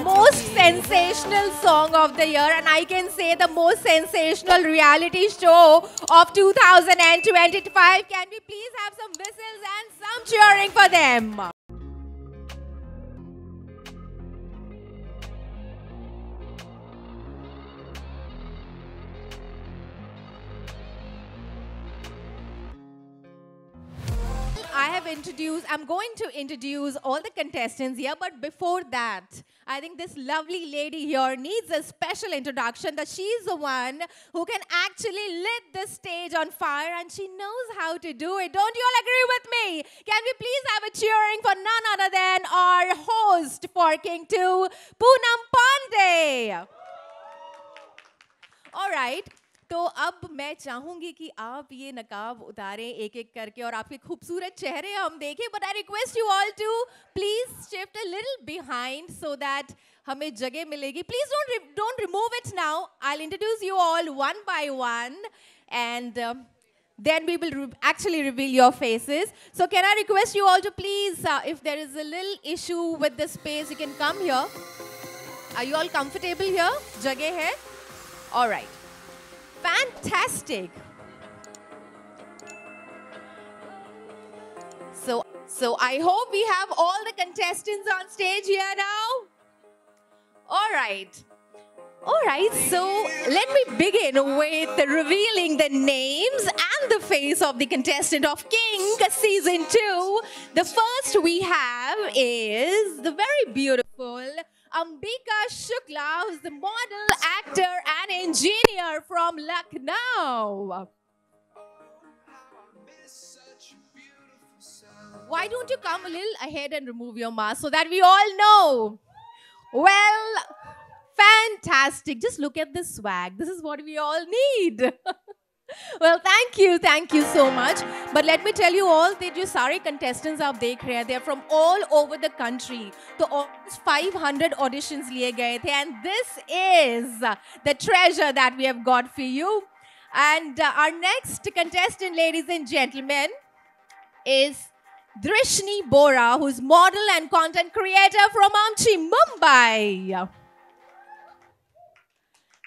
most sensational song of the year, and I can say the most sensational reality show of 2025. Can we please have some whistles and some cheering for them? I'm going to introduce all the contestants here, but before that, I think this lovely lady here needs a special introduction, that she's the one who can actually lit the stage on fire, and she knows how to do it. Don't you all agree with me? Can we please have a cheering for none other than our host for King 2, Poonam Pandey. All right. तो अब मैं चाहूंगी कि आप ये नकाब उतारें एक एक करके और आपके खूबसूरत चेहरे हम देखें, but I request you all to please shift a little behind so that हमें जगह मिलेगी. Please don't remove it now. I'll introduce you all one by one, and then we will actually reveal your faces. So can I request you all to please, if there is a little issue with the space, you can come here. Are you all comfortable here? जगह है? All right. Fantastic. So I hope we have all the contestants on stage here now. All right. So let me begin with revealing the names and the face of the contestant of King Season 2. The first we have is the very beautiful Ambika Shukla, who's the model, actor, and engineer from Lucknow. Why don't you come a little ahead and remove your mask so that we all know? Well, fantastic. Just look at this swag. This is what we all need. Well, thank you so much. But let me tell you all that जो सारे contestants आप देख रहे हैं, they are from all over the country. तो almost 500 auditions लिए गए थे, and this is the treasure that we have got for you. And our next contestant, ladies and gentlemen, is Drishni Bora, who's model and content creator from Amchi, Mumbai.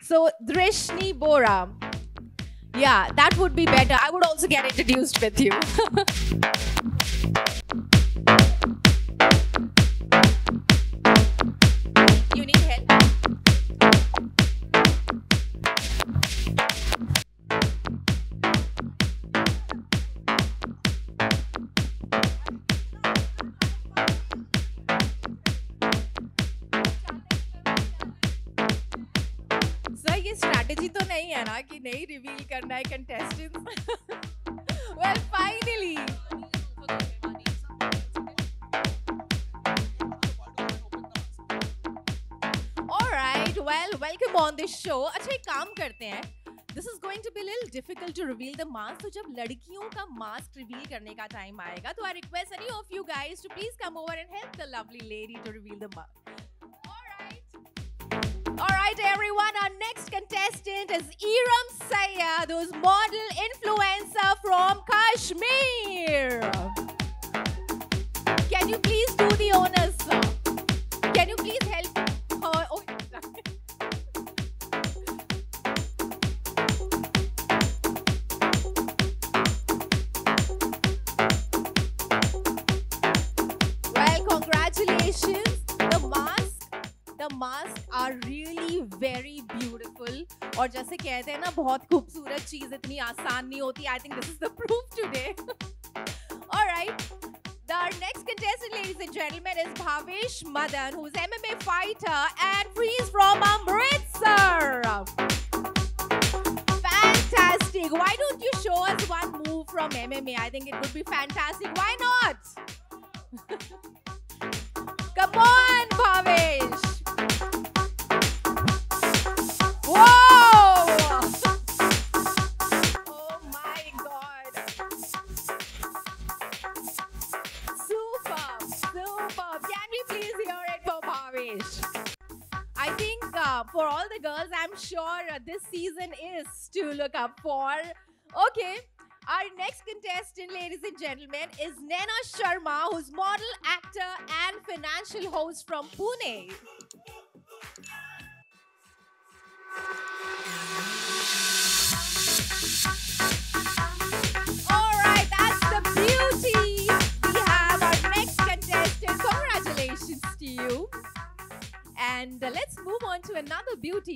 So Drishni Bora. Yeah, that would be better. I would also get introduced with you. You need help? ये strategy तो नहीं है ना कि नहीं reveal करना है contestants. Well, finally. All right. Well, welcome on this show. अच्छा एक काम करते हैं. This is going to be a little difficult to reveal the mask. तो जब लड़कियों का mask reveal करने का time आएगा, तो I request any of you guys to please come over and help the lovely lady to reveal the mask. All right, everyone, our next contestant is Iram Sayed, who's model influencer from Kashmir. Can you please do the honors, sir? Can you please help her? Oh, well, congratulations. The masks are really very beautiful. और जैसे कहते हैं ना, बहुत खूबसूरत चीज इतनी आसान नहीं होती. I think this is the proof today. All right. Our next contestant, ladies and gentlemen, is Bhavesh Madan, who's MMA fighter and he's from Amritsar. Fantastic. Why don't you show us one move from MMA? I think it would be fantastic. Why not? Come on, Bhavesh. Whoa! Oh my God. Superb. Can we please hear it for Bhavesh? I think for all the girls, I'm sure this season is to look up for. Okay. Our next contestant, ladies and gentlemen, is Naina Sharma, who's model, actor, and financial host from Pune.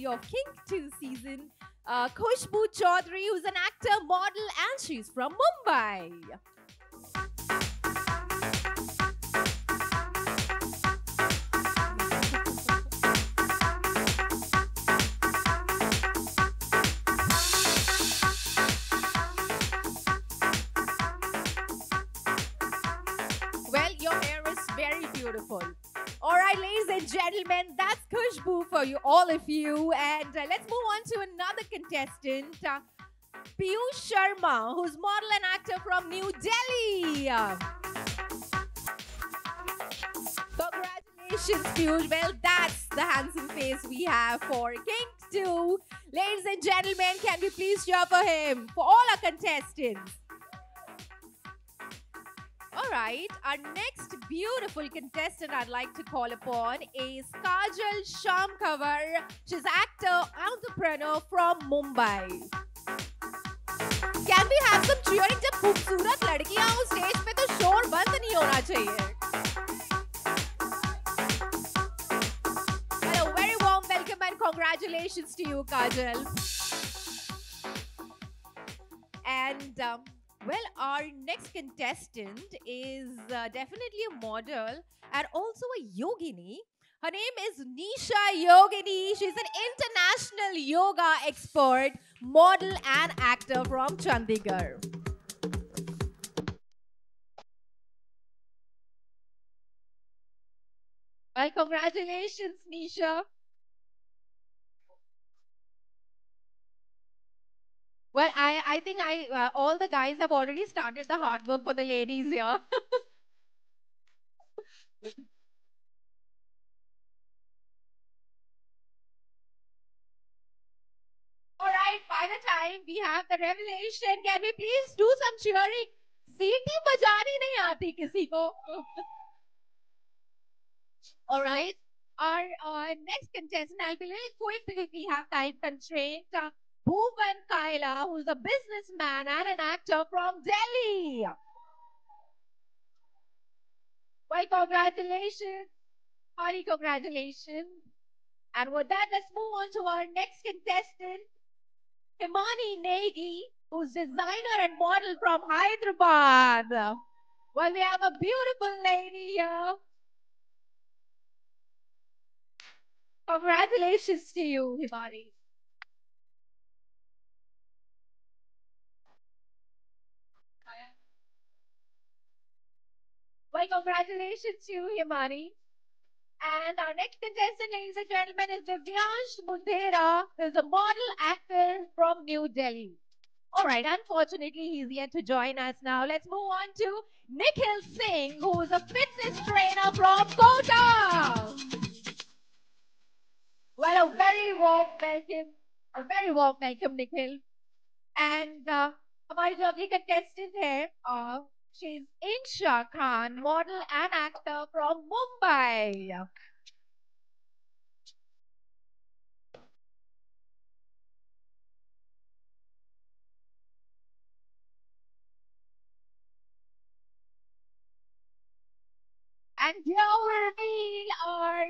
finale of King 2 season, Khushbu Chaudhary, who's an actor, model, and she's from Mumbai. Well, your hair is very beautiful. All right, ladies and gentlemen, that's Khushbu for you, all of you. And let's move on to another contestant, Piyush Sharma, who's model and actor from New Delhi. Congratulations, Piyush. Well, that's the handsome face we have for King 2. Ladies and gentlemen, can we please cheer for him, for all our contestants? All right, our next beautiful contestant I'd like to call upon is Kajal Shamkavar. She's actor, entrepreneur from Mumbai. Can we have some cheering? जब खूबसूरत लड़कियां हो stage पे तो शोर बंद नहीं होना चाहिए. Well, a very warm welcome and congratulations to you, Kajal. And well, our next contestant is definitely a model and also a yogini. Her name is Nisha Yogini. She's an international yoga expert, model, and actor from Chandigarh. Well, congratulations, Nisha. Well, I think all the guys have already started the hard work for the ladies here. All right, by the time we have the revelation, can we please do some cheering? सीटी बजानी नहीं आती किसी को. All right. Our next contestant, I'll be really quick because we have time constraint. Bhuvan Kaila, who's a businessman and an actor from Delhi. Well, congratulations. Hearty congratulations. And with that, let's move on to our next contestant, Himani Negi, who's designer and model from Hyderabad. Well, we have a beautiful lady here. Congratulations to you, Himani. Well, congratulations to you, Himani. And our next contestant, ladies and gentlemen, is Divyansh Mundhera, who's a model actor from New Delhi. All right, unfortunately, he's yet to join us now. Let's move on to Nikhil Singh, who's a fitness trainer from Kota. Well, a very warm welcome, Nikhil. And हमारी जो अगली contestant है, she's Insha Khan, model and actor from Mumbai. And here will be our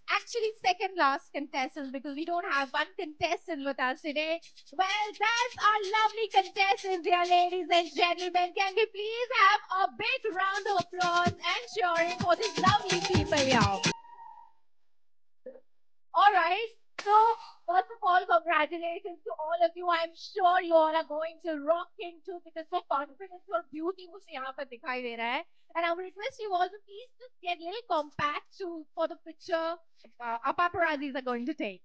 actually second last contestant because we don't have one contestant with us today. Well, that's our lovely contestant, dear ladies and gentlemen. Can we please have a big round of applause and cheering for these lovely people here? All right. So, first of all, congratulations to all of you. I'm sure you all are going to rock into because your confidence, your beauty मुझे यहाँ पर दिखाई दे रहा है. And I would request you all to please just get a little compact to for the picture our paparazzis are going to take.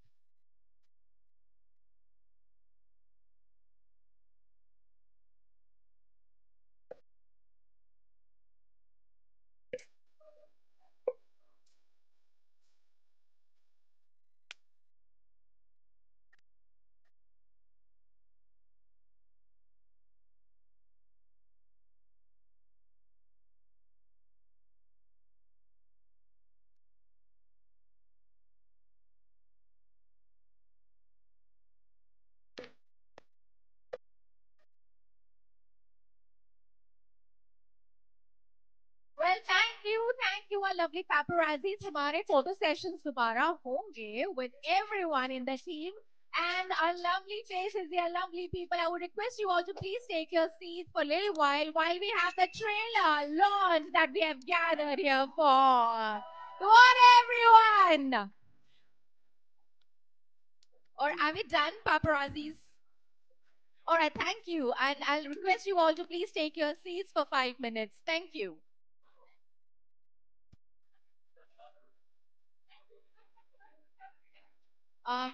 our lovely paparazzis, हमारे photo sessions दोबारा होंगे with everyone in the team. And our lovely faces, they are lovely people. I would request you all to please take your seats for a little while we have the trailer launch that we have gathered here for. Come on, everyone! Or are we done, paparazzis? All right, thank you. And I'll request you all to please take your seats for 5 minutes. Thank you. Uh,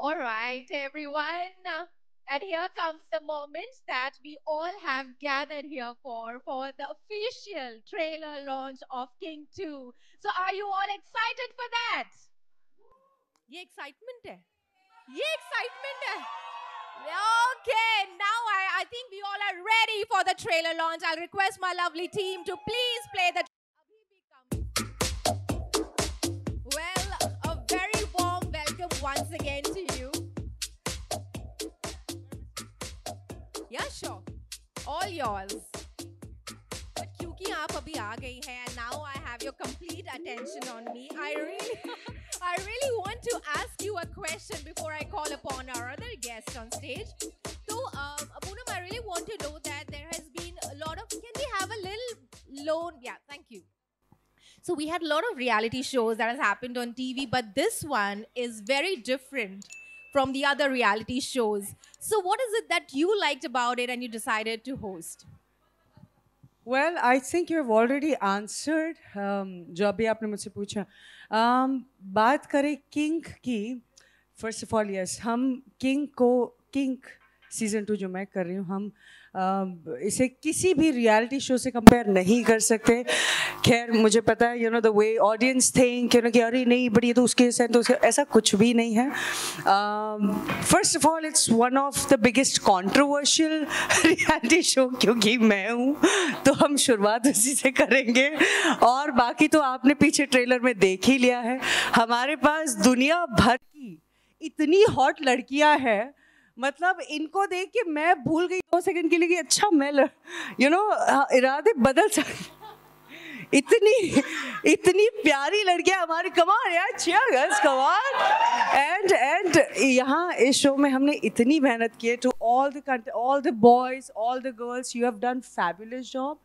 All right, everyone. And here comes the moment that we all have gathered here for the official trailer launch of King 2. So are you all excited for that? ये excitement है. ये excitement है. Okay, now I think we all are ready for the trailer launch. I'll request my lovely team to please play the. Well, a very warm welcome once again to you. Yeah, sure. All yours. But क्योंकि आप अभी आ गई हैं, and now I have your complete attention on me, I really want to ask you a question before I call upon our other guest on stage. So, Poonam, I really want to know that there has been a lot of. Can we have a little loan? Yeah, thank you. So we had a lot of reality shows that has happened on TV, but this one is very different from the other reality shows. So what is it that you liked about it and you decided to host? Well, I think you've already answered जो अभी आपने मुझसे पूछा. बात करें king की. First of all, yes, हम king season 2 जो मैं कर रही हूँ, हम इसे किसी भी रियलिटी शो से कंपेयर नहीं कर सकते. खैर मुझे पता है, you know the way audience think, you know कि अरे नहीं बड़ी तो उसके से तो ऐसा कुछ भी नहीं है. First of all, it's one of the biggest controversial reality show, क्योंकि मैं हूँ तो हम शुरुआत उसी से करेंगे. और बाकी तो आपने पीछे ट्रेलर में देख ही लिया है. हमारे पास दुनिया भर की इतनी हॉट लड़कियाँ हैं, मतलब इनको देख के मैं भूल गई 2 सेकंड के लिए कि अच्छा मैं यू नो इरादे बदल सकती. इतनी प्यारी लड़कियां हमारी. कमाल यार, cheer girls, कमाल. एंड यहाँ इस शो में हमने इतनी मेहनत की है. To all the boys, all the girls, you have done fabulous job.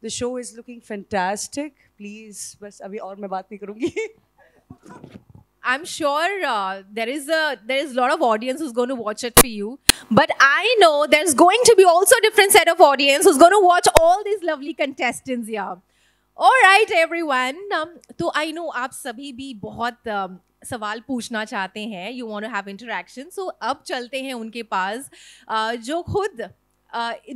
The show is looking fantastic. Please, बस अभी और मैं बात नहीं करूँगी. I'm sure there is a lot of audience who's going to watch it for you. But I know there's going to be also a different set of audience who's going to watch all these lovely contestants here. All right, everyone. तो I know आप सभी भी बहुत सवाल पूछना चाहते हैं. You want to have interaction. So अब चलते हैं उनके पास जो खुद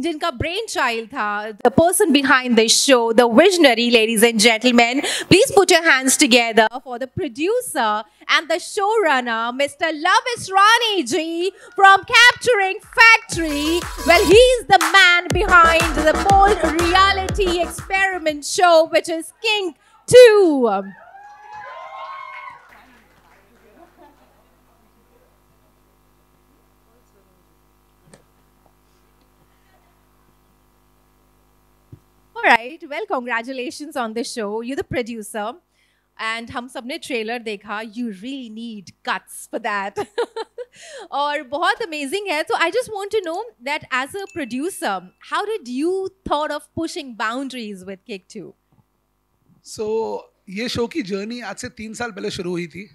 जिनका brain child था, the person behind this show, the visionary, ladies and gentlemen. Please put your hands together for the producer and the showrunner, Mr. Lavish Rani ji from Capturing Factory. Well, he's the man behind the bold reality experiment show, which is King 2. All right, well, congratulations on the show. You're the producer. And हम सबने trailer देखा. You really need guts for that. और बहुत amazing है. So I just want to know that as a producer, how did you thought of pushing boundaries with Kick 2? So ये show की journey आज से 3 साल पहले शुरू हुई थी.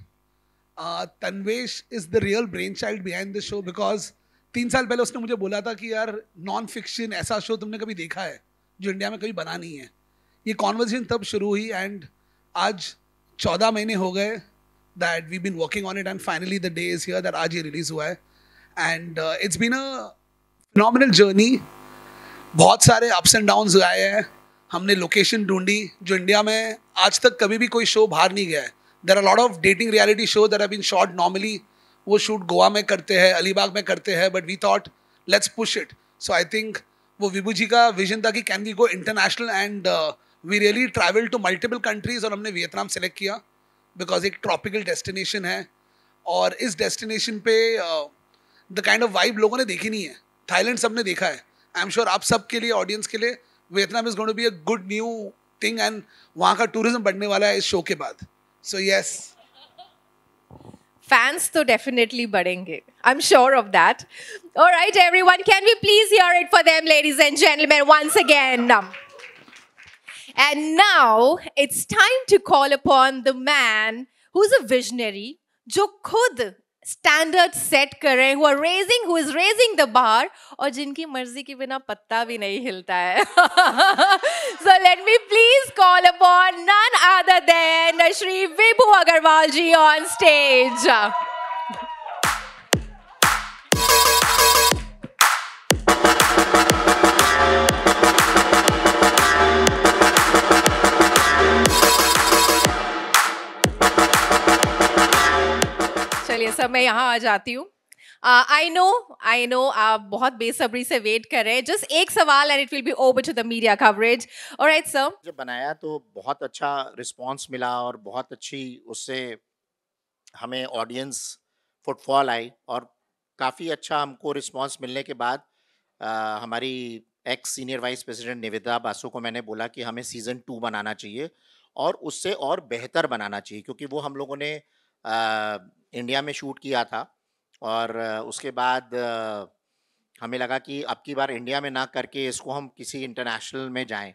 Tanvesh is the real brainchild behind the show because 3 साल पहले उसने मुझे बोला था कि यार नॉन फिक्शन ऐसा शो तुमने कभी देखा है जो इंडिया में कभी बना नहीं है. ये कॉन्वर्सेशन तब शुरू हुई एंड आज 14 महीने हो गए that we've been working on it and finally the day is here that आज ये रिलीज हुआ है. And it's been a phenomenal journey. बहुत सारे ups and downs आए हैं. हमने लोकेशन ढूंढी जो इंडिया में आज तक कभी भी कोई शो बाहर नहीं गया है. there are a lot of dating reality shows that have been shot normally. वो shoot गोवा में करते हैं, अलीबाग में करते हैं, but we thought let's push it. So I think वो विभू जी का vision था कि can we go international, and we really traveled to multiple countries और हमने वियतनाम select किया because एक tropical destination है और इस destination पे the kind of vibe लोगों ने देखी नहीं है. थाईलैंड सबने देखा है. I'm sure आप सब के लिए, ऑडियंस के लिए, Vietnam is going to be a good new thing, and वहाँ का tourism बढ़ने वाला है इस शो के बाद. So yes. Fans तो definitely बढ़ेंगे. I'm sure of that. All right, everyone, can we please hear it for them, ladies and gentlemen, once again. And now it's time to call upon the man who's a visionary, जो खुद standard set कर रहे हैं, who is raising the bar, और जिनकी मर्जी के बिना पत्ता भी नहीं हिलता है. So let me please call upon none other than Shri Vibhu Agarwal ji on stage. चलिए सब मैं यहाँ आ जाती हूँ. I know आप बहुत बेसब्री से वेट कर रहे हैं. Just एक सवाल and it will be over to the media coverage. All right, sir. जब बनाया तो बहुत अच्छा रिस्पांस मिला और बहुत अच्छी उससे हमें ऑडियंस फुटफॉल आई और काफ़ी अच्छा हमको रिस्पांस मिलने के बाद हमारी x senior vice president Nivedita Basu को मैंने बोला कि हमें सीज़न 2 बनाना चाहिए और उससे और बेहतर बनाना चाहिए, क्योंकि वो हम लोगों ने इंडिया में शूट किया था और उसके बाद हमें लगा कि अब की बार इंडिया में ना करके इसको हम किसी इंटरनेशनल में जाएं.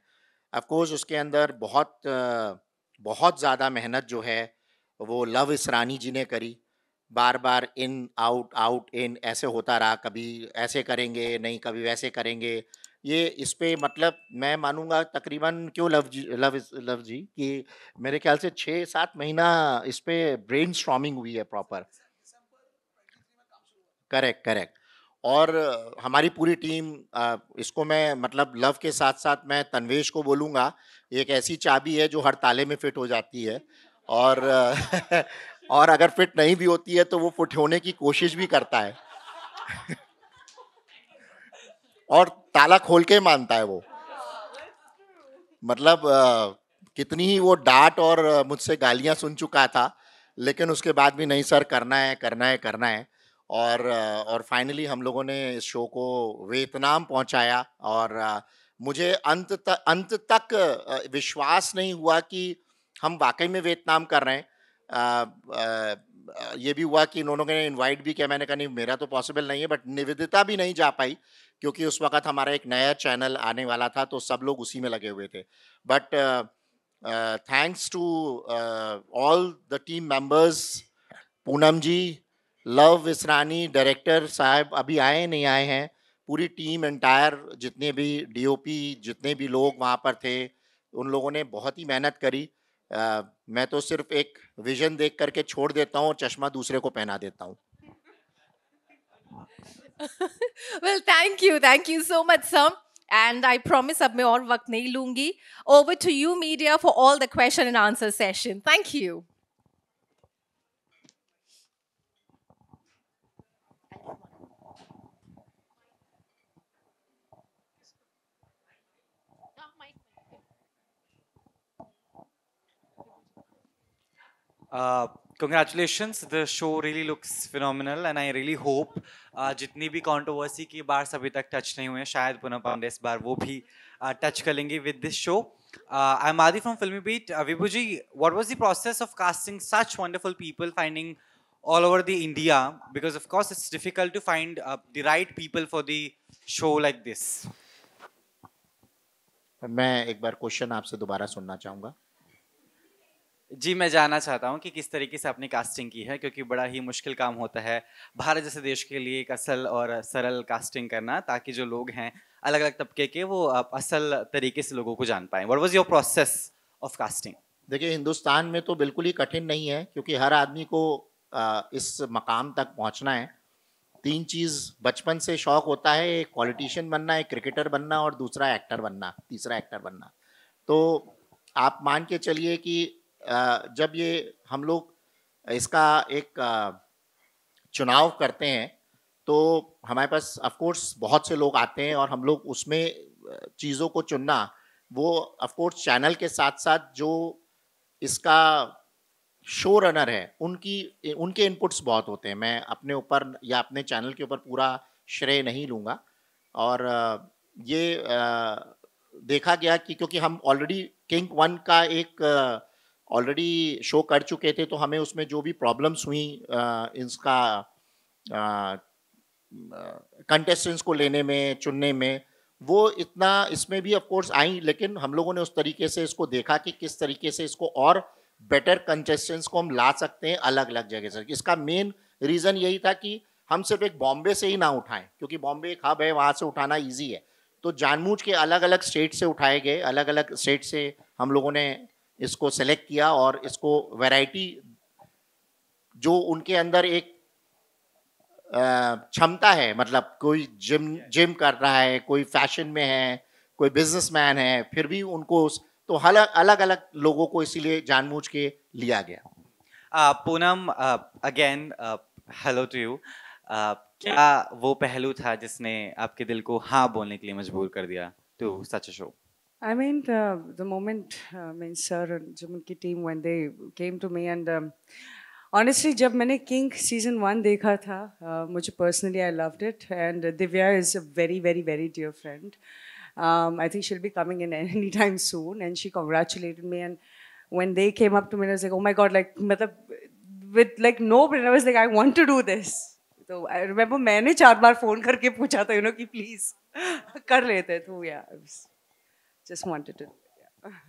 ऑफ कोर्स उसके अंदर बहुत ज़्यादा मेहनत जो है वो लव इसरानी जी ने करी. बार बार इन आउट इन ऐसे होता रहा, कभी ऐसे करेंगे नहीं, कभी वैसे करेंगे. ये इस पे मतलब मैं मानूंगा तकरीबन क्यों लव जी कि मेरे ख्याल से 6-7 महीना इस पे ब्रेन स्टॉर्मिंग हुई है प्रॉपर. करेक्ट. और हमारी पूरी टीम इसको मैं मतलब लव के साथ साथ मैं तन्वेश को बोलूँगा, एक ऐसी चाबी है जो हर ताले में फिट हो जाती है और और अगर फिट नहीं भी होती है तो वो फिट होने की कोशिश भी करता है और ताला खोल के मानता है वो. मतलब कितनी ही वो डांट और मुझसे गालियां सुन चुका था, लेकिन उसके बाद भी नहीं सर करना है. और फाइनली हम लोगों ने इस शो को वियतनाम पहुंचाया और मुझे अंत तक विश्वास नहीं हुआ कि हम वाकई में वियतनाम कर रहे हैं. ये भी हुआ कि उन्होंने इनवाइट भी किया, मैंने कहा नहीं मेरा तो पॉसिबल नहीं है, बट निवेदिता भी नहीं जा पाई क्योंकि उस वक्त हमारा एक नया चैनल आने वाला था तो सब लोग उसी में लगे हुए थे. But thanks to all the team members, Poonam ji, Luv Israni, director साहब अभी आए नहीं आए हैं, पूरी टीम एंटायर, जितने भी डीओपी जितने भी लोग वहाँ पर थे उन लोगों ने बहुत ही मेहनत करी. मैं तो सिर्फ एक विजन देख करके छोड़ देता हूँ, चश्मा दूसरे को पहना देता हूँ. Well, thank you so much, sir. And I promise अब मैं और वक्त नहीं लूंगी. Over to you, media, for all the question and answer session. Thank you. Congratulations, the show really looks phenomenal and I really hope जितनी भी controversy की बार अभी तक touch नहीं हुए, शायद पूनम पांडे इस बार वो भी touch करेंगे with this show. I'm Adi from Filmy Beat. Vibhu ji, what was the process of casting such wonderful people, finding all over the India? Because of course it's difficult to find the right people for the show like this. मैं एक बार question आपसे दोबारा सुनना चाहूँगा. जी, मैं जानना चाहता हूँ कि किस तरीके से आपने कास्टिंग की है, क्योंकि बड़ा ही मुश्किल काम होता है भारत जैसे देश के लिए एक असल और सरल कास्टिंग करना, ताकि जो लोग हैं अलग अलग तबके के वो असल तरीके से लोगों को जान पाएं. What was your process of casting? देखिए, हिंदुस्तान में तो बिल्कुल ही कठिन नहीं है, क्योंकि हर आदमी को इस मकाम तक पहुँचना है. 3 चीज़ बचपन से शौक होता है, एक पॉलिटिशियन बनना, एक क्रिकेटर बनना और दूसरा एक्टर बनना, तीसरा एक्टर बनना. तो आप मान के चलिए कि जब ये हम लोग इसका एक चुनाव करते हैं तो हमारे पास ऑफ कोर्स बहुत से लोग आते हैं और हम लोग उसमें चीज़ों को चुनना, वो ऑफ कोर्स चैनल के साथ साथ जो इसका शो रनर है उनके इनपुट्स बहुत होते हैं। मैं अपने ऊपर या अपने चैनल के ऊपर पूरा श्रेय नहीं लूँगा। और ये देखा गया कि क्योंकि हम ऑलरेडी किंग 1 का एक ऑलरेडी शो कर चुके थे, तो हमें उसमें जो भी प्रॉब्लम्स हुई इसका कंटेस्टेंट्स को लेने में, चुनने में, वो इतना इसमें भी ऑफ कोर्स आई, लेकिन हम लोगों ने उस तरीके से इसको देखा कि किस तरीके से इसको और बेटर कंटेस्टेंट्स को हम ला सकते हैं अलग अलग जगह से। इसका मेन रीज़न यही था कि हम सिर्फ एक बॉम्बे से ही ना उठाएं, क्योंकि बॉम्बे एक हब है, वहाँ से उठाना ईजी है। तो जानबूझ के अलग अलग स्टेट से उठाए गए, अलग अलग स्टेट से हम लोगों ने इसको सेलेक्ट किया और इसको वैरायटी जो उनके अंदर एक क्षमता है, मतलब कोई जिम कर रहा है, कोई फैशन में है, कोई बिजनेसमैन है, फिर भी उनको तो अलग अलग लोगों को इसीलिए जानबूझ के लिया गया। Poonam, again hello to you. क्या वो पहलू था जिसने आपके दिल को हाँ बोलने के लिए मजबूर कर दिया to such a show? I mean, the moment, sir and Jamun team, when they came to me and honestly, जब मैंने King season 1 देखा था, मुझे personally I loved it, and Divya is a very, very, very dear friend. I think she'll be coming in anytime soon, and she congratulated me. And when they came up to me, I was like, oh my God, like, with like no brain, I was like, I want to do this. So I remember मैंने 4 बार phone करके पूछा था, कि please कर लेते। तो yeah, I was just wanted to. Yeah.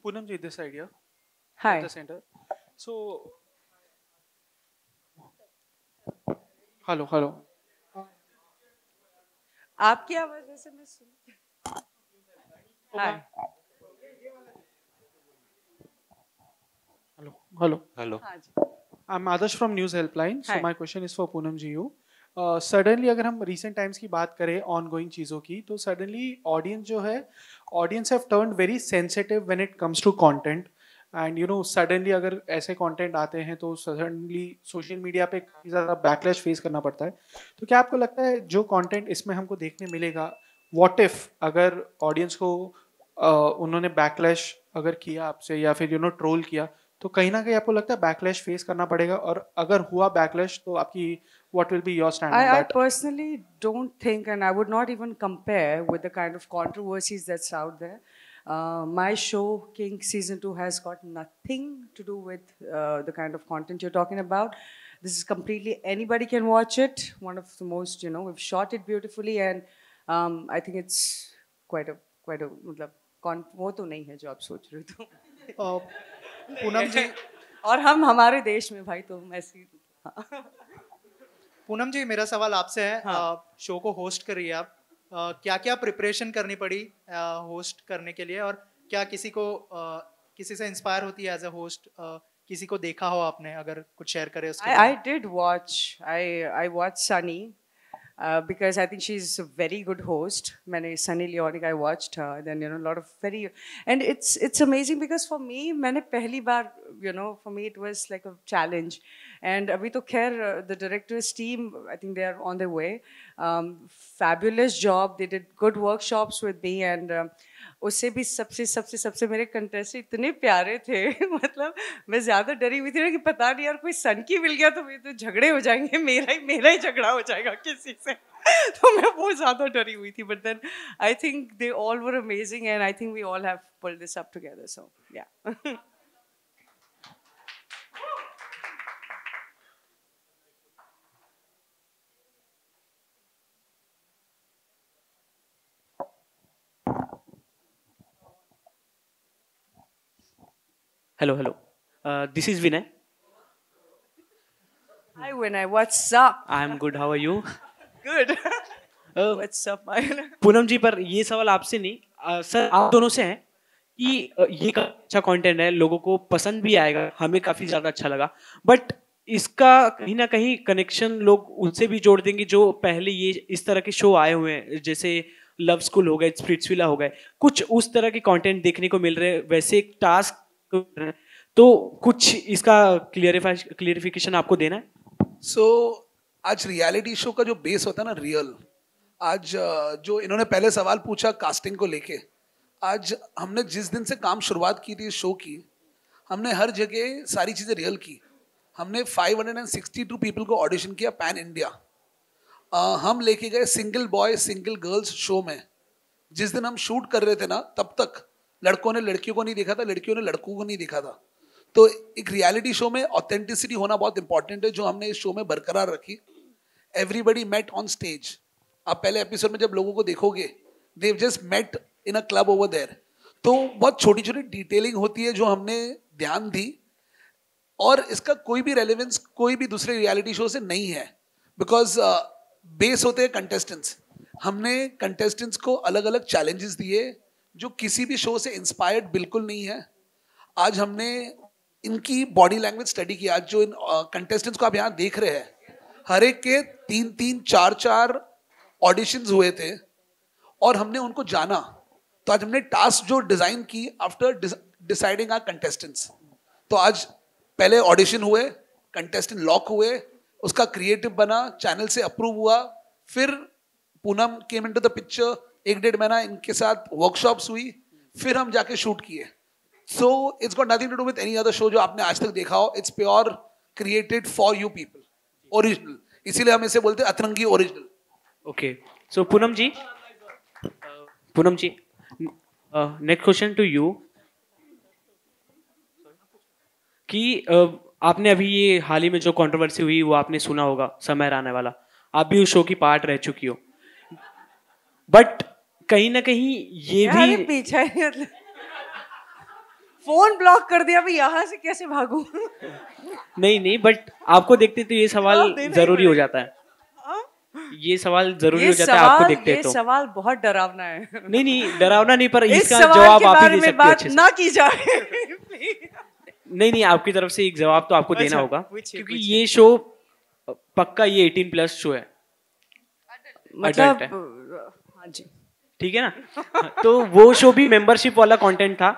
Poonam ji, this idea. Hi. At the center. So, hello. आपकी आवाज वैसे मैं सुन। Hi. Hello. हाँ जी। I'm Adarsh from News Helpline. So Hi. my question is for Poonam ji. Suddenly अगर हम recent times की बात करें ongoing चीज़ों की, तो suddenly audience have turned very sensitive when it comes to content. And suddenly अगर ऐसे content आते हैं तो suddenly social media पे काफ़ी ज़्यादा backlash face करना पड़ता है। तो क्या आपको लगता है जो content इसमें हमको देखने मिलेगा, what if अगर audience को उन्होंने backlash अगर किया आपसे या फिर troll किया, तो कहीं ना कहीं आपको लगता है बैकलैश फेस करना पड़ेगा? और अगर हुआ बैकलैश तो आपकी what will be your stand on that? I personally don't think, and I would not even compare with the kind of controversies that's out there. My show, King Season 2, has got nothing to do with the kind of content you're talking about. This is completely, anybody can watch it. One of the most, we've shot it beautifully, and I think it's quite a, मतलब, वो तो नहीं है जो आप सोच रहे हो। पूनम जी, और हम हमारे देश में भाई, तो ऐसी। पूनम जी, मेरा सवाल आपसे है। हाँ। शो को होस्ट कर रही है आप, क्या क्या प्रिपरेशन करनी पड़ी होस्ट करने के लिए, और क्या किसी से इंस्पायर होती है एज अ होस्ट? किसी को देखा हो आपने, अगर कुछ शेयर करें उसके? I did watch. I watched Sunny. Because I think she's a very good host. Sunny Leonic, I watched her. Then, a lot of and it's amazing because for me, pehli baar, for me it was like a challenge. And abhi to khair, the director's team, I think they are on their way. Fabulous job. They did good workshops with me, and उससे भी सबसे मेरे contestant इतने प्यारे थे। मतलब मैं ज़्यादा डरी हुई थी ना कि पता नहीं यार कोई सन की मिल गया तो मेरे तो झगड़े हो जाएंगे, मेरा ही झगड़ा हो जाएगा किसी से। तो मैं बहुत ज़्यादा डरी हुई थी। But then I think they all were amazing, and I think we all have pulled this up together, so yeah. Hello. This is Vinay. Hi Vinay, what's up? I'm good. How are you? Good. What's up, man? Poonam जी, पर ये सवाल आपसे नहीं, sir आप दोनों से है कि ये अच्छा कंटेंट है, लोगों को पसंद भी आएगा, हमें काफी ज्यादा अच्छा लगा, बट इसका कहीं ना कहीं कनेक्शन लोग उनसे भी जोड़ देंगे जो पहले ये इस तरह के शो आए हुए हैं, जैसे लव स्कूल हो गए, स्प्लिट्सविला हो गए, कुछ उस तरह के कंटेंट देखने को मिल रहे हैं, वैसे एक टास्क, तो कुछ इसका क्लियरिफिकेशन आपको देना है? सो आज रियलिटी शो का जो बेस होता है ना, रियल, आज जो इन्होंने पहले सवाल पूछा कास्टिंग को लेके, आज हमने जिस दिन से काम शुरुआत की थी इस शो की, हमने हर जगह सारी चीज़ें रियल की. हमने 562 पीपल को ऑडिशन किया पैन इंडिया. हम लेके गए single boy single girls show में. जिस दिन हम शूट कर रहे थे ना, तब तक लड़कों ने लड़कियों को नहीं देखा था, लड़कियों ने लड़कों को नहीं देखा था. तो एक रियलिटी शो में ऑथेंटिसिटी होना बहुत इंपॉर्टेंट है, जो हमने इस शो में बरकरार रखी. Everybody met on stage. आप पहले एपिसोड में जब लोगों को देखोगे, they've just met in a club over there. तो बहुत छोटी छोटी डिटेलिंग होती है जो हमने ध्यान दी, और इसका कोई भी रेलेवेंस कोई भी दूसरे रियलिटी शो से नहीं है, बिकॉज बेस होते हैं कंटेस्टेंट्स. हमने कंटेस्टेंट्स को अलग अलग चैलेंजेस दिए जो किसी भी शो से इंस्पायर्ड बिल्कुल नहीं है. आज हमने इनकी बॉडी लैंग्वेज स्टडी किया. आज जो इन कंटेस्टेंट्स को आप यहाँ देख रहे हैं, हर एक के 3-3, 4-4 ऑडिशंस हुए थे और हमने उनको जाना. तो आज हमने टास्क जो डिजाइन की आफ्टर डिसाइडिंग आवर कंटेस्टेंट्स. तो आज पहले ऑडिशन हुए, कंटेस्टेंट लॉक हुए, उसका क्रिएटिव बना, चैनल से अप्रूव हुआ, फिर Poonam came into the picture. 1-1.5 महीना इनके साथ वर्कशॉप्स हुई, फिर हम जाके शूट किए. So it's got nothing to do with any other show जो आपने आज तक देखा हो. It's pure created for you people, original. इसीलिए हम इसे बोलते हैं Atrangi original. Okay, so Poonam ji, next question to you कि आपने अभी ये हाल ही में जो कंट्रोवर्सी हुई वो आपने सुना होगा, समय आने वाला. आप भी उस शो की पार्ट रह चुकी हो, बट कहीं ना कहीं ये भी पीछे फोन ब्लॉक कर दिया, अभी यहाँ से कैसे भागूं? नहीं, बट आपको देखते तो ये सवाल जरूरी हो जाता है. ये सवाल जरूरी हो जाता है आपको देखते तो. ये सवाल बहुत डरावना है. नहीं डरावना नहीं, पर इसका जवाब आप ही दे सकते हो अच्छे से. ना की जाए. नहीं, आपकी तरफ से एक जवाब तो आपको देना होगा, क्योंकि ये शो पक्का ये 18+ शो है, मतलब हाँ जी, ठीक है ना. तो वो शो भी मेंबरशिप वाला कंटेंट था,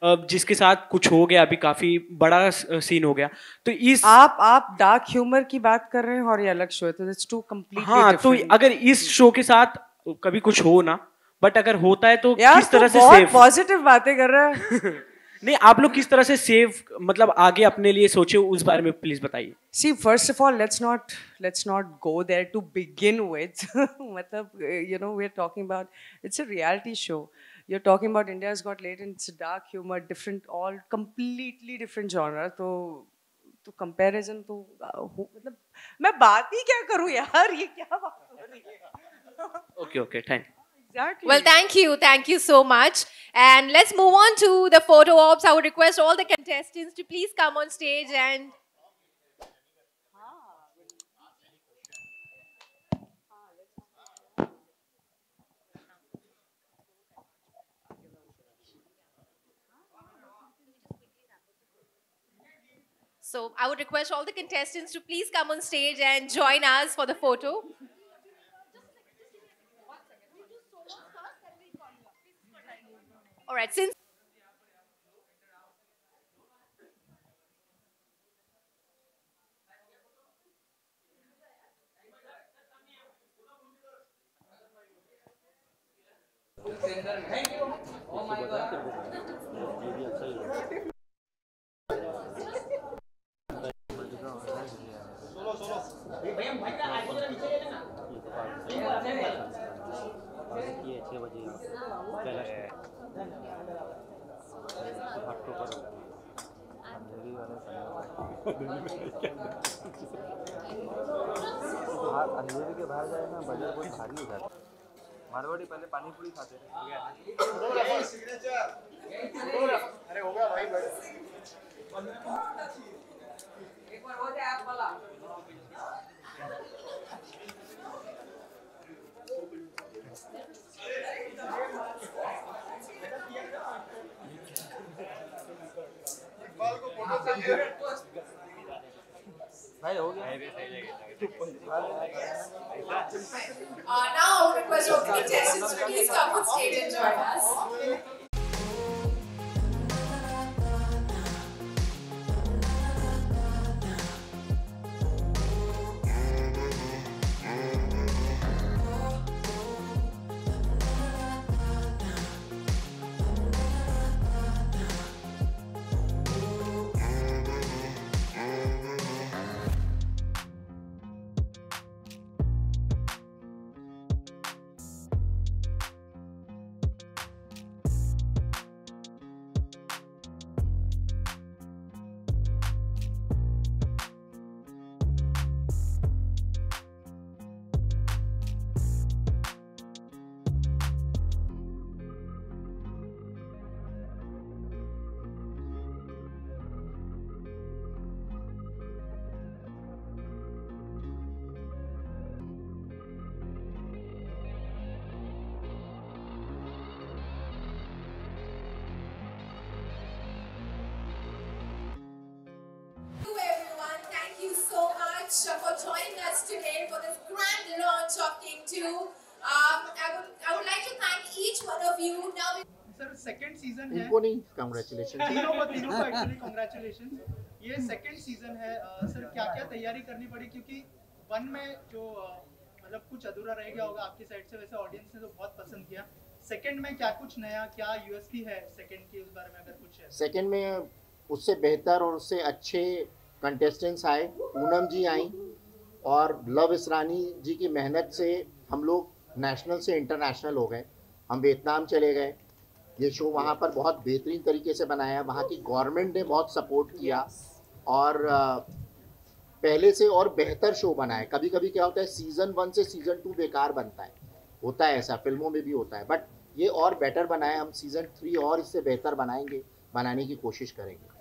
जिसके साथ कुछ हो गया, अभी काफी बड़ा सीन हो गया. तो इस आप डार्क ह्यूमर की बात कर रहे हैं और ये अलग शो है, तो इट्स टू कंप्लीटली डिफरेंट. तो अगर इस शो के साथ कभी कुछ हो ना, बट अगर होता है तो यार, किस तरह से बहुत सेफ, पॉजिटिव बातें कर रहा है. नहीं, आप लोग किस तरह से सेफ, मतलब आगे अपने लिए सोचे, उस बारे में प्लीज बताइए. See, first of all, let's not go there to begin with. मतलब we're talking about, it's a reality show. You're talking about India's Got Talent. It's dark humor, different, all completely different genre. तो comparison तो मतलब मैं बात ही क्या करूँ यार, ये क्या बात हो रही है? Okay, thank you. Exactly. Well, thank you so much. And let's move on to the photo ops. I would request all the contestants to please come on stage and so I would request all the contestants to please come on stage and join us for the photo. All right, since Oh my God. अंधेरे के बाहर जाए ना, budget बहुत भारी हो जाता है. मारवाड़ी पहले पानी पूरी खाते थे. अरे हो गया भाई, एक बार हो जाए आप वाला. भाई हो गया. Now I would request all the contestants to please come on stage and join us. For joining us today for this grand launch of King 2. I would like to thank each one of you. Now, sir second season है, इनको नहीं congratulation तीनों को actually congratulation. ये second season है, sir क्या क्या तैयारी करनी पड़ी, क्योंकि वन में जो मतलब कुछ अधूरा रह गया होगा आपकी साइड से, वैसे ऑडियंस ने तो बहुत पसंद किया। सेकंड में क्या कुछ नया, क्या यूएसपी है सेकंड की, उस बारे में अगर कुछ है। सेकंड में उससे बेहतर और उससे अच्छे कंटेस्टेंट्स आए, पूनम जी आई और लव इसरानी जी की मेहनत से हम लोग नेशनल से इंटरनेशनल हो गए। हम वियतनाम चले गए, ये शो वहाँ पर बहुत बेहतरीन तरीके से बनाया, वहाँ की गवर्नमेंट ने बहुत सपोर्ट किया और पहले से और बेहतर शो बनाया। कभी कभी क्या होता है सीज़न 1 से सीज़न 2 बेकार बनता है, होता है ऐसा, फिल्मों में भी होता है, बट ये और बेटर बनाया। हम सीज़न 3 और इससे बेहतर बनाएंगे, बनाने की कोशिश करेंगे।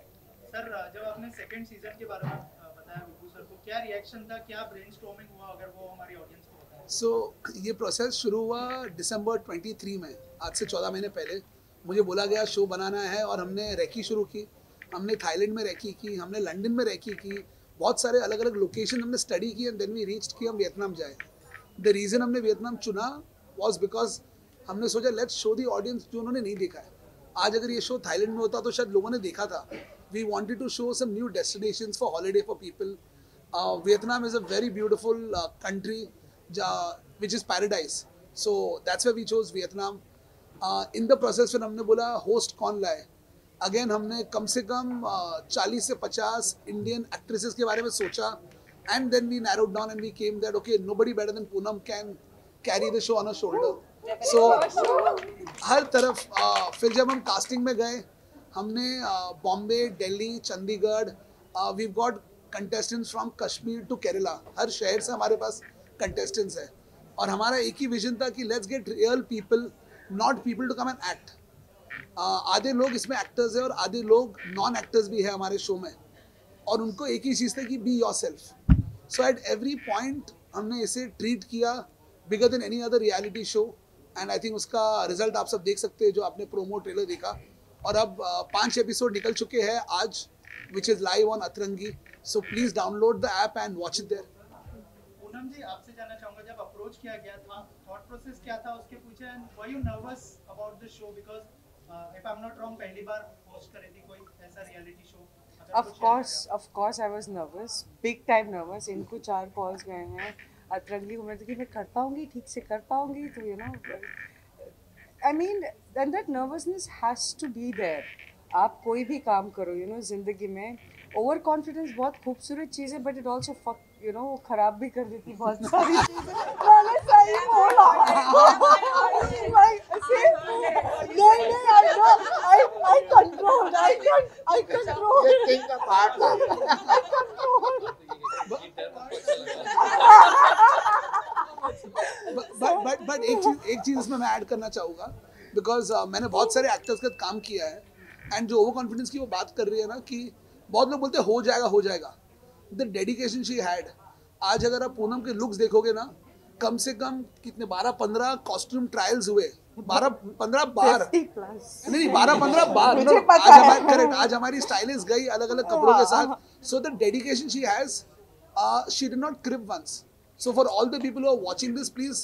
सर जब आपने सेकंड सीजन के बारे में बताया विभू सर को, क्या रिएक्शन था, क्या ब्रेनस्टॉर्मिंग हुआ, अगर वो हमारी ऑडियंस को बताएं। सो ये प्रोसेस शुरू हुआ दिसंबर 23 में, आज से 14 महीने पहले। मुझे बोला गया शो बनाना है और हमने रैकी शुरू की। हमने थाईलैंड में रैकी की, हमने लंदन में रैकी की, बहुत सारे अलग अलग लोकेशन हमने स्टडी की एंड देन वी रीच्ड कि हम वियतनाम जाए। द रीज़न हमने वियतनाम चुना वॉज बिकॉज हमने सोचा लेट्स शो दी ऑडियंस जो उन्होंने नहीं देखा है। आज अगर ये शो थाईलैंड में होता तो शायद लोगों ने देखा था। We wanted to show some new destinations for holiday for people. Vietnam is a very beautiful country, which is paradise. So that's why we chose Vietnam. In the process फिर हमने बोला host कौन लाए। Again हमने कम से कम 40 से 50 Indian actresses के बारे में सोचा, and then we narrowed down and we came that okay nobody better than Poonam can carry the show on her shoulder. So हर तरफ फिर जब हम casting में गए, हमने Bombay, Delhi, Chandigarh, we got contestants from Kashmir to Kerala, हर शहर से हमारे पास कंटेस्टेंट्स है। और हमारा एक ही विजन था कि let's get real people, not people to come and act. आधे लोग इसमें एक्टर्स हैं और आधे लोग नॉन एक्टर्स भी है हमारे शो में, और उनको एक ही चीज़ था कि be your self. So at every point हमने इसे ट्रीट किया bigger than any other reality show, and I think उसका रिजल्ट आप सब देख सकते हैं जो आपने प्रोमो ट्रेलर देखा। और अब 5 एपिसोड निकल चुके हैं आज, which is live on Atrangi, so please download the app and watch it there. Poonam ji आपसे जानना चाहूँगा, जब अप्रोच किया गया था, थॉट प्रोसेस क्या था उसके पीछे, and were you nervous about the show, because if I am not wrong पहली बार होस्ट कर रही थी कोई ऐसा reality show. Of course I was nervous, big time nervous. इनको 4 calls गए हैं, अतरंगी को मैं मैं कर पाऊँगी, ठीक से कर पाऊँगी, तो you know, I mean, then that nervousness has to be there. आप कोई भी काम करो, you know, जिंदगी में ओवर कॉन्फिडेंस बहुत खूबसूरत चीज़ है, but it also you know, खराब भी कर देती बहुत सारी चीज़ें। मैंने सही बोला। नहीं, I control. ये किंग का पार्ट था। बट एक चीज़ इसमें मैं ऐड करना चाहूँगा, बिकॉज मैंने बहुत सारे एक्टर्स के साथ काम किया है, एंड जो ओवर कॉन्फिडेंस की वो बात कर रही है ना, कि बहुत लोग बोलते हैं हो जाएगा। द डेडिकेशन शी हैड, आज अगर आप पूनम के लुक्स देखोगे ना, कम से कम कितने 12-15 कॉस्ट्यूम ट्रायल्स हुए, 12-15 बार, नहीं 12-15 बार। आज हमारी स्टाइलिस्ट गई अलग अलग कपड़ों के साथ। So the dedication she has she did not crib once. So for all the people who are watching this, please,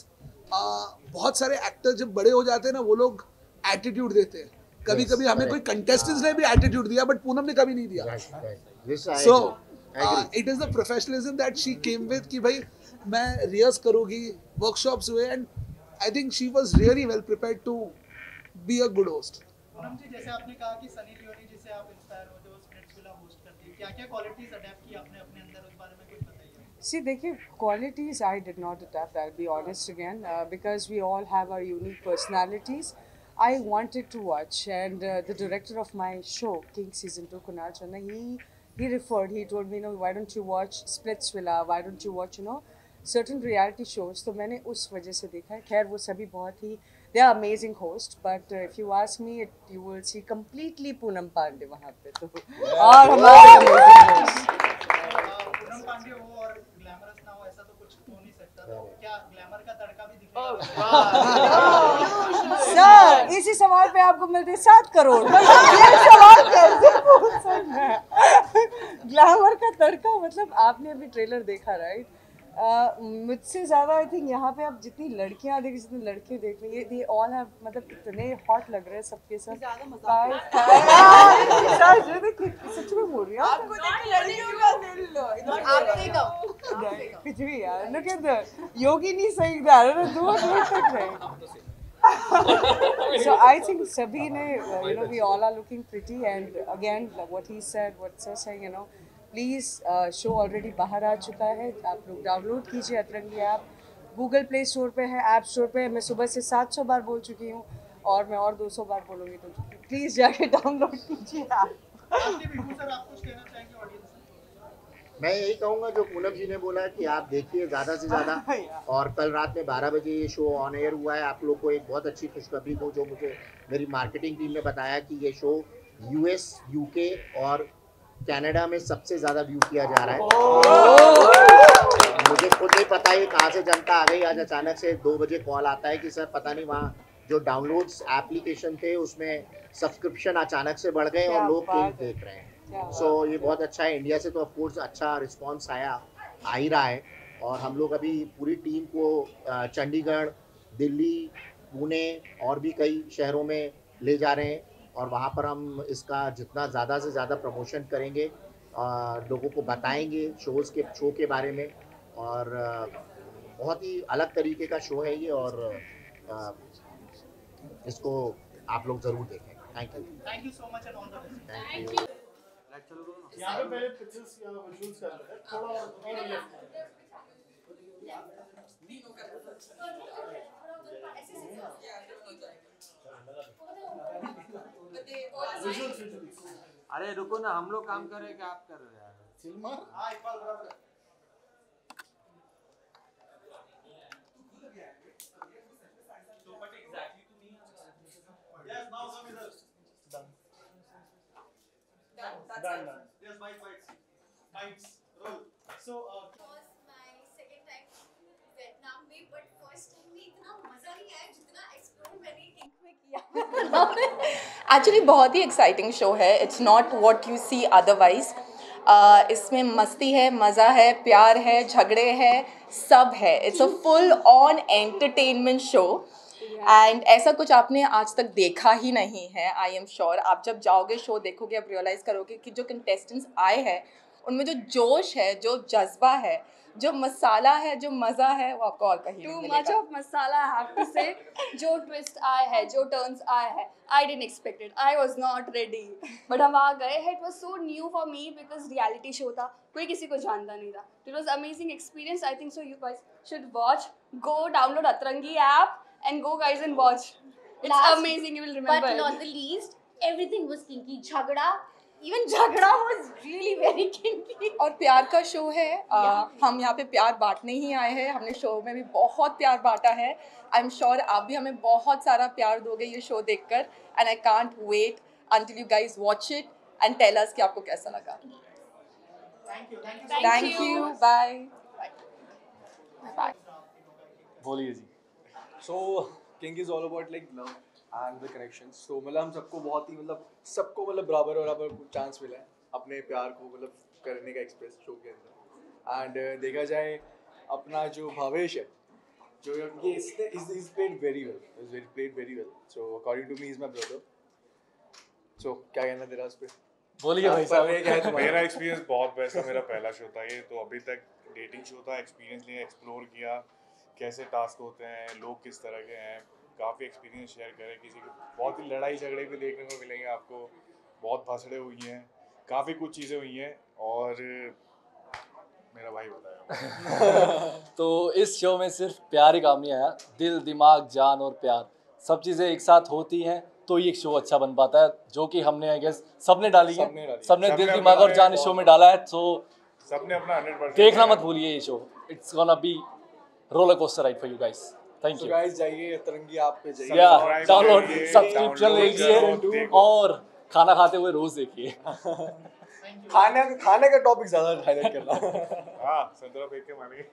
बहुत सारे एक्टर्स जब बड़े हो जाते हैं ना, वो लोग एटीट्यूड देते हैं. कभी कभी हमें कोई कंटेस्टेंट्स ने भी एटीट्यूड दिया, बट पूनम ने कभी नहीं दिया. So it is the professionalism that she came with कि भाई मैं रिहर्स करूँगी, वर्कशॉप्स हुए, and I think she was really well prepared to be a good host. Poonam जी, जैसे आपने कहा कि सनी लियोनी जिसे आप इंस्पायर होते हो स्प्लिट्सविला होस्ट करती है, क्या-क्या क्वालिटीज अडॉप्ट की आपने अपने अंदर, उस बारे में कुछ बताइए. See, देखिए, qualities I did not adapt, I'll be honest again, because we all have our unique personalities. I wanted to watch, and the director of my show, King Season 2, Kunal Channa, he told me, why don't you watch Splitsvilla, why don't you watch, certain reality shows. तो मैंने उस वजह से देखा है. खैर वो सभी बहुत ही, they are amazing hosts, but if you ask me, you will see completely Poonam Pandey वहाँ पे. तो और हमारे amazing hosts. पूनम पांडे हो और ग्लैमरस ना हो, ऐसा तो कुछ हो नहीं सकता. तो क्या ग्लैमर का तड़का भी दिखेगा? सर, इसी सवाल पे आपको मिलते 7 करोड़. ये सवाल कैसे पूछ सकते हैं? ग्लैमर का तड़का मतलब आपने अभी ट्रेलर देखा, राइट? मुझसे ज़्यादा आई थिंक यहाँ पे आप जितनी लड़कियाँ देख, जितने लड़के देख रहे हैं, दे ऑल हैव, मतलब इतने हॉट लग रहे हैं सबके सब. सच में बोल रही हूँ. कुछ भी यार, look at the योगी नहीं सही दार दूर तक रहे. So I think सभी ने, we all are looking pretty, and again what he said, what sir saying, please, show already बाहर आ चुका है. आप लोग डाउनलोड कीजिए अतरंगी ऐप. गूगल प्ले स्टोर पे है, ऐप स्टोर पे है. मैं सुबह से 700 बार बोल चुकी हूँ और मैं और 200 बार बोलूँगी, तो प्लीज़ जाके डाउनलोड कीजिए आप. मैं यही कहूँगा जो पूनम जी ने बोला कि आप देखिए ज़्यादा से ज़्यादा. और कल रात में 12 बजे ये शो ऑन एयर हुआ है. आप लोग को एक बहुत अच्छी खुशखबरी दो, जो मुझे मेरी मार्केटिंग टीम ने बताया कि ये शो US, UK और कनाडा में सबसे ज़्यादा व्यू किया जा रहा है. मुझे खुद नहीं पता ये कहाँ से जनता आ गई. आज अचानक से 2 बजे कॉल आता है कि सर पता नहीं वहाँ जो डाउनलोड्स एप्लीकेशन थे उसमें सब्सक्रिप्शन अचानक से बढ़ गए और लोग किंग देख रहे हैं. सो ये बहुत अच्छा है. इंडिया से तो ऑफकोर्स अच्छा रिस्पॉन्स आ ही रहा है. और हम लोग अभी पूरी टीम को चंडीगढ़, दिल्ली, पुणे और भी कई शहरों में ले जा रहे हैं. और वहाँ पर हम इसका जितना ज़्यादा से ज़्यादा प्रमोशन करेंगे, लोगों को बताएंगे शो के बारे में. और बहुत ही अलग तरीके का शो है ये, और इसको आप लोग ज़रूर देखें. Thank you so much and all the best. Thank you. यहाँ पे पहले पिक्चर्स या विजुअल्स कर लेते हैं, थोड़ा और अरे रुको ना, हम लोग काम कर रहे हैं, क्या आप कर रहे हैं? सिल्मर हाँ इकबाल बराबर. Yes, now some results. Done. Done. Yes, bites. Roll. So, was my second time Vietnam में, but first time में इतना मजा नहीं आया जितना एक्सप्लोर मैंने किंग में किया. एक्चुअली बहुत ही एक्साइटिंग शो है. It's not what you see otherwise. इसमें मस्ती है, मज़ा है, प्यार है, झगड़े हैं, सब है. It's a full on entertainment show. And ऐसा कुछ आपने आज तक देखा ही नहीं है. आई एम श्योर आप जब जाओगे शो देखोगे, आप रियलाइज़ करोगे कि जो कंटेस्टेंट्स आए हैं उनमें जो जोश है, जो जज्बा है, जो मसाला है, जो मज़ा है, वो आपको और कहीं नहीं मिलेगा. Too much of masala, I have to say. जो ट्विस्ट आए हैं, जो टर्न्स आए हैं, I didn't expect it. I was not ready. But हम आ गए हैं. It was so new for me because reality show था. कोई किसी को जानता नहीं था. It was amazing experience. I think so. You guys should watch. Go download Atrangi app and go guys and watch. It's amazing. You will remember. But not the least, everything was kinky. झगड़ा. Even झगड़ा was really very kinky. और प्यार का show है. हम यहाँ पे प्यार बांटने ही आए हैं. हमने शो में भी बहुत प्यार बांटा है. आई एम श्योर आप भी हमें बहुत सारा प्यार दोगे ये शो देखकर. And I can't wait until you guys watch it and tell us कि आपको कैसा लगा. Thank you. Bye. Bye. बोलिए जी. So King is all about like love and the connections. So मतलब हम सबको बहुत ही सबको बराबर चांस मिला है अपने प्यार को करने का एक्सप्रेस शो के अंदर. एंड देखा जाए अपना जो भावेश है जो ये इसने is played very well, is very played very well, so according to me is my brother. सो क्या कहना तेरा उस पे? बोलिए भाई साहब। मेरा एक्सपीरियंस बहुत बेस्ट था, मेरा पहला शो था ये, तो अभी तक डेटिंग शो था, एक्सपीरियंस लिया, एक्सप्लोर किया कैसे टास्क होते हैं, लोग किस तरह के हैं, काफ़ी एक्सपीरियंस शेयर करें। किसी को बहुत ही लड़ाई झगड़े भी देखने को मिलेंगे आपको, बहुत भसड़े हुई हैं, काफ़ी कुछ चीज़ें हुई हैं, और मेरा भाई बताया। तो इस शो में सिर्फ प्यार ही काम नहीं आया, दिल, दिमाग, जान और प्यार सब चीज़ें एक साथ होती हैं तो ये शो अच्छा बन पाता है, जो कि हमने आई गेस सबने डाली है, सबने दिल, दिमाग और जान इस शो में डाला है। तो सबने अपना 100% देखना मत भूलिए ये show, it's gonna be roller coaster ride for you guys. Thank you guys, जाइए तरंगी आप पे जाइए, या डाउनलोड सब्सक्रिप्शन लीजिए और खाना खाते हुए रोज देखिए। खाने का टॉपिक ज्यादा हाईलाइट करना। हां, संतरा फेंक के मारेंगे।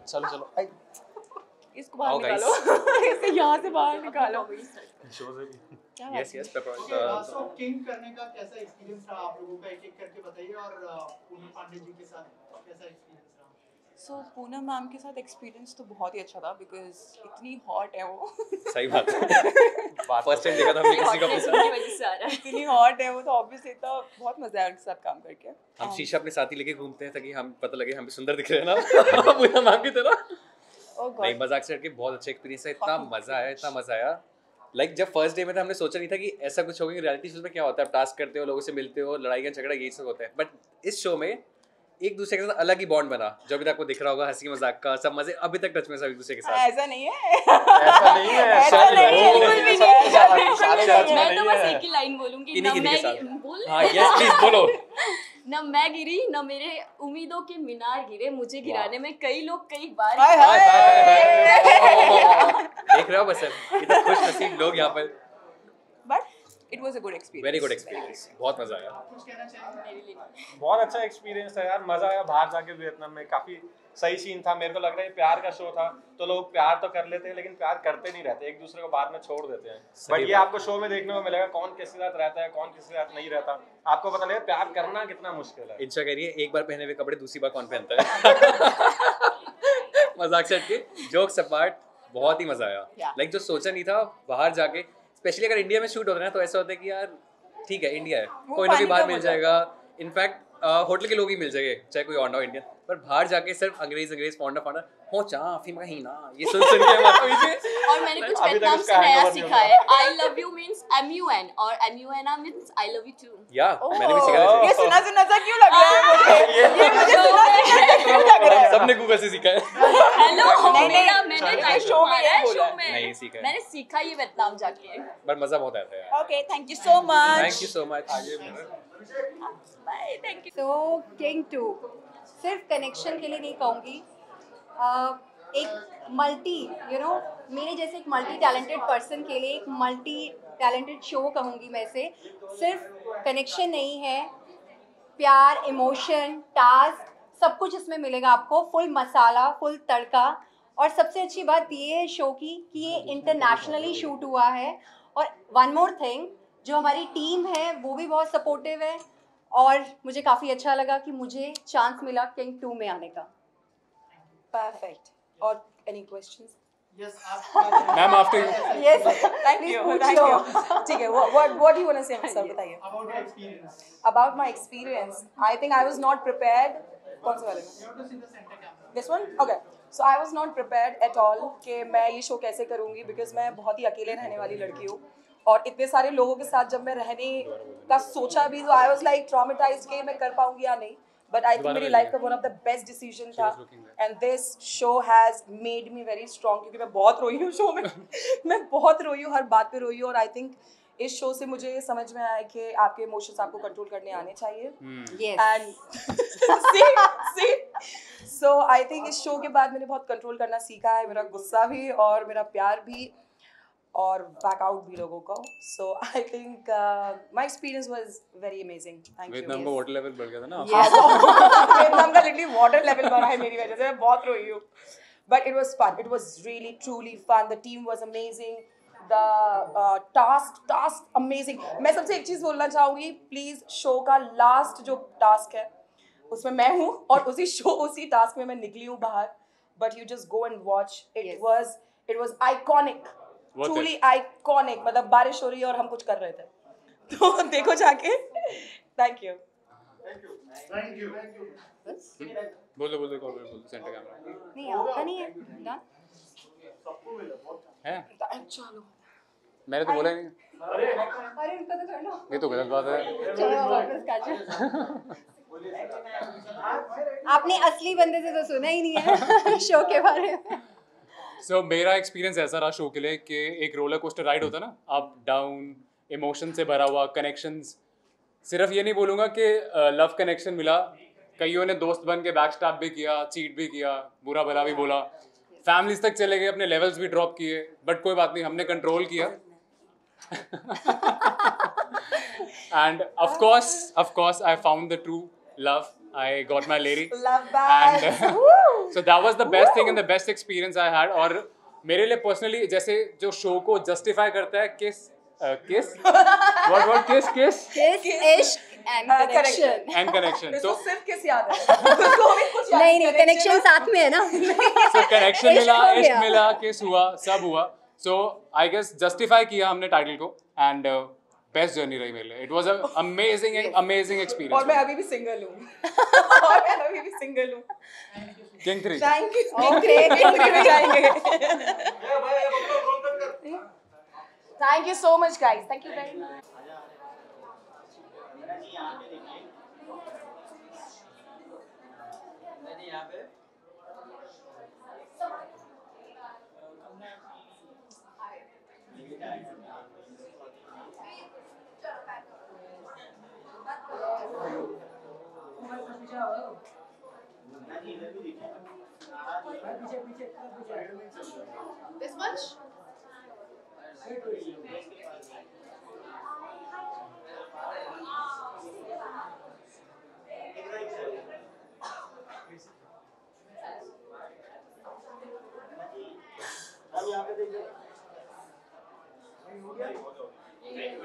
चलो चलो इसको बाहर निकालो। इसे यहाँ से बाहर निकालो। शो से भी यस यस सो किंग करने का कैसा एक्सपीरियंस रहा आप लोगों का, एक-एक करके बताइए, और पूनम पांडे जी के साथ कैसा एक्सपीरियंस रहा? सो पूनम मैम के साथ एक्सपीरियंस तो बहुत ही अच्छा था, बिकॉज इतनी हॉट है वो। सही बात है। फर्स्ट टाइम देखा था हमने किसी का अपने की वजह से आ रहा है। इतनी हॉट है वो, तो ऑब्वियसली तो बहुत मजा आया उनके साथ काम करके। हम शीशा अपने साथ ही लेके घूमते हैं ताकि हम पता लगे हम भी सुंदर दिख रहे हैं ना पूनम मैम की तरह। नहीं, मजाक से हटके बहुत अच्छा एक्सपीरियंस है, इतना मजा आया, इतना मजा आया। लाइक जब फर्स्ट डे में था हमने सोचा नहीं था कि ऐसा कुछ होगा। रियलिटी शो में क्या होता है, आप टास्क करते हो, लोगों से मिलते हो, लड़ाइयाँ झगड़ा यही सब होता है, बट इस शो में एक दूसरे के साथ अलग ही बॉन्ड बना, जो अभी तक आपको दिख रहा होगा, हंसी मजाक का सब मजे अभी तक टच में सब एक दूसरे के साथ। ऐसा नहीं है, ऐसा नहीं है, ऐसा नहीं है, बिल्कुल भी नहीं। मैं तो बस एक ही लाइन बोलूंगी, ना मैं न मैं गिरी न मेरे उम्मीदों के मीनार गिरे, मुझे गिराने में कई लोग कई बार देख रहे हो बस इतना खुश नसीब लोग यहाँ पर। But it was a good experience, very good experience, बहुत मजा आया। बहुत अच्छा एक्सपीरियंस था यार, मजा आया बाहर जाके वियतनाम में, काफी सही सीन था। मेरे को लग रहा है प्यार का शो था, तो लोग प्यार तो कर लेते हैं लेकिन प्यार करते नहीं रहते, एक दूसरे को बाद में छोड़ देते हैं। बट ये आपको शो में देखने को मिलेगा कौन किसके साथ रहता है, कौन किसके साथ नहीं रहता, आपको पता लगेगा प्यार करना कितना मुश्किल है। इंशा कह रही है एक बार पहने हुए कपड़े दूसरी बार कौन पहनता है। मजाक से हटके जोक्स अपार्ट बहुत ही मजा आया। लाइक जो सोचा नहीं था बाहर जाके, स्पेशली अगर इंडिया में शूट होता है ना, तो ऐसा होता है कि यार ठीक है इंडिया है, कोई ना कोई बाहर मिल जाएगा, इनफैक्ट होटल के लोग ही मिल जाएंगे, चाहे कोई और ना हो इंडियन, पर बाहर जाके सिर्फ अंग्रेज फौंडा हो चाह फीमा ही ना, ये सुन के मत पीछे। और मैंने कुछ वियतनाम से नया सीखा है, I love you means MUN और MUNA means I love you too. या मैंने भी सीखा है। ये सुना सा क्यों लग रहा है मुझे? ये मुझे सुना क्यों लग रहा है? सबने गूगल से सीखा है। हेलो, नहीं, मैंने शो में ये बोला शो में नहीं सीखा है, मैंने सीखा ये वियतनाम जाके, पर मजा बहुत आया था यार। Okay, thank you so much. Thank you so much. Bye, thank you. तो किंग 2 सिर्फ कनेक्शन के लिए नहीं कहूँगी, एक मेरे जैसे एक मल्टी टैलेंटेड पर्सन के लिए एक मल्टी टैलेंटेड शो कहूँगी मैं इसे। सिर्फ कनेक्शन नहीं है, प्यार, इमोशन, टास्क सब कुछ इसमें मिलेगा आपको, फुल मसाला, फुल तड़का। और सबसे अच्छी बात ये है शो की कि ये इंटरनेशनली शूट हुआ है। और वन मोर थिंग, जो हमारी टीम है वो भी बहुत सपोर्टिव है, और मुझे काफ़ी अच्छा लगा कि मुझे चांस मिला किंग 2 में आने का। परफेक्ट। और any questions? Yes ma'am after you. Yes, thank you. ठीक है, what do you want to say sir, बताइए। About your experience. About my experience, I think I was not prepared. कौन से वाले में? This one? Okay, so I was not prepared at all कि मैं ये शो कैसे करूँगी, बिकॉज मैं बहुत ही अकेले रहने वाली लड़की हूँ, और इतने सारे लोगों के साथ जब मैं रहने का सोचा भी, तो आई वाज लाइक ट्रॉमेटाइज्ड कि मैं कर पाऊंगी या नहीं। बट आई थिंक मेरी लाइफ का one of the best decision था, and this show has made me very strong, क्योंकि मैं बहुत रोई हूँ शो में। मैं बहुत रोई हूँ, हर बात पे रोई हूँ, और आई थिंक इस शो से मुझे ये समझ में आया कि आपके इमोशंस आपको कंट्रोल करने आने चाहिए। एंड सो आई थिंक इस शो के बाद मैंने बहुत कंट्रोल करना सीखा है, मेरा गुस्सा भी और मेरा प्यार भी, और बैकआउट भी लोगों को। So I think my experience was very amazing. Thank you. Vietnam का वाटर लेवल बढ़ गया था ना। वियतनाम का लिटरली वाटर लेवल बढ़ा है मेरी वजह से, मैं बहुत रोई हूँ। But it was fun, it was really truly fun, the team was amazing, the task amazing. मैं सबसे एक चीज़ बोलना चाहूँगी, प्लीज़ शो का लास्ट जो टास्क है उसमें मैं हूँ और उसी शो उसी टास्क में मैं निकली हूँ बाहर, but you just go and watch. It was iconic, truly iconic. मतलब बारिश हो रही है और हम कुछ कर रहे थे, तो देखो जाके. Thank you. बोलो सेंटर कैमरा नहीं आपका नहीं है डन है. चलो मैंने तो बोला ही नहीं. अरे उनका तो कर लो. ये तो गलत बात है. चलो वापस काटो. आपने असली बंदे से तो सुना ही नहीं है शो के बारे में. सो मेरा एक्सपीरियंस ऐसा रहा शो के लिए कि एक रोलर कोस्टर राइड होता है ना, अप डाउन, इमोशन से भरा हुआ, कनेक्शंस. सिर्फ ये नहीं बोलूँगा कि लव कनेक्शन मिला, कईयों ने दोस्त बन के बैक स्टैप भी किया, चीट भी किया, बुरा भला भी बोला, फैमिलीज तक चले गए, अपने लेवल्स भी ड्रॉप किए, बट कोई बात नहीं, हमने कंट्रोल किया. And of course I found the true love. I got my lady. Love that. And so that was the best thing and the best experience I had. और मेरे लिए पर्सनली जैसे जो शो को जस्टिफाई करता है किस इश्क एंड कनेक्शन. तो सिर्फ किस याद है. उसको भी कुछ याद नहीं कनेक्शन साथ में है ना. So कनेक्शन मिला, इश्क मिला, किस हुआ, सब हुआ. So I guess जस्टिफाई किया हमने टाइटल को and बेस्ट जर्नी रही मेरे लिए. It was a amazing experience. और मैं अभी भी सिंगल हूँ. किंग 3. Thank you. किंग 3 में जाएंगे. Thank you so much guys. Thank you very much. This much?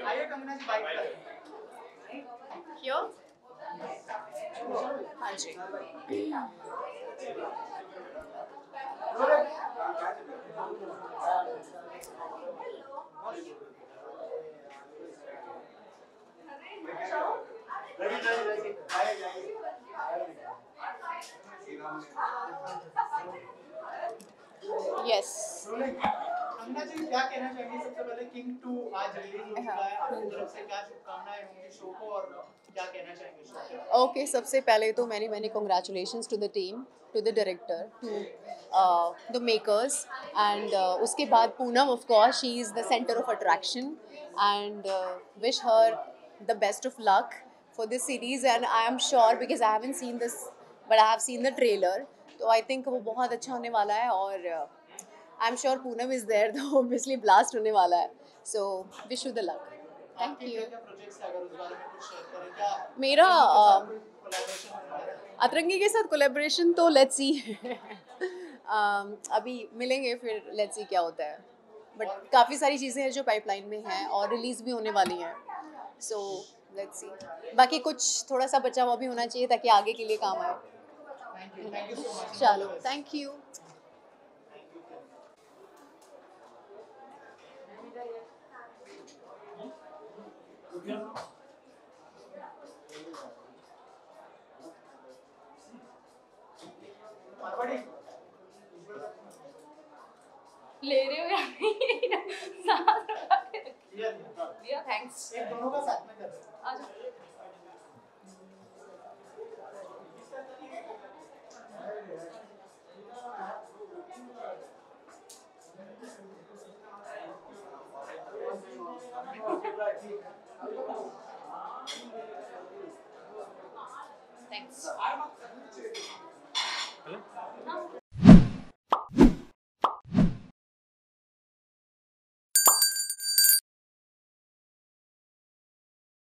आइए कंगना जी बाइक पर. Here? हाँ जी. Yes. कंगना जी क्या कहना चाहेंगे? सबसे पहले किंग 2 आज रिलीज हो चुका है, आपकी तरफ से क्या शुभकामनाएं होंगी शो को और क्या कहना चाहेंगे शो के? ओके, सबसे पहले तो मैंने congratulations to the team, to the director, to the makers and उसके बाद Poonam, of course she is the centre of attraction and wish her the best of luck for this series. And I am sure because I haven't seen this but I have seen the trailer, तो I think वो बहुत अच्छा होने वाला है और I am sure Poonam is there तो obviously blast होने वाला है. So wish you the luck. Thank you. मेरा अतरंगी के साथ कोलैबोरेशन तो लेट्स सी. अभी मिलेंगे फिर लेट्स सी क्या होता है, बट काफ़ी सारी चीज़ें हैं जो पाइपलाइन में हैं और रिलीज़ भी होने वाली हैं. So let's see. बाकी कुछ थोड़ा सा बचा हुआ भी होना चाहिए ताकि आगे के लिए काम आए. चलो, थैंक यू. ले रहे हो या नहीं? सांस लगा के दिया. थैंक्स. एक दोनों का साथ में कर रहे हैं. आ जाओ.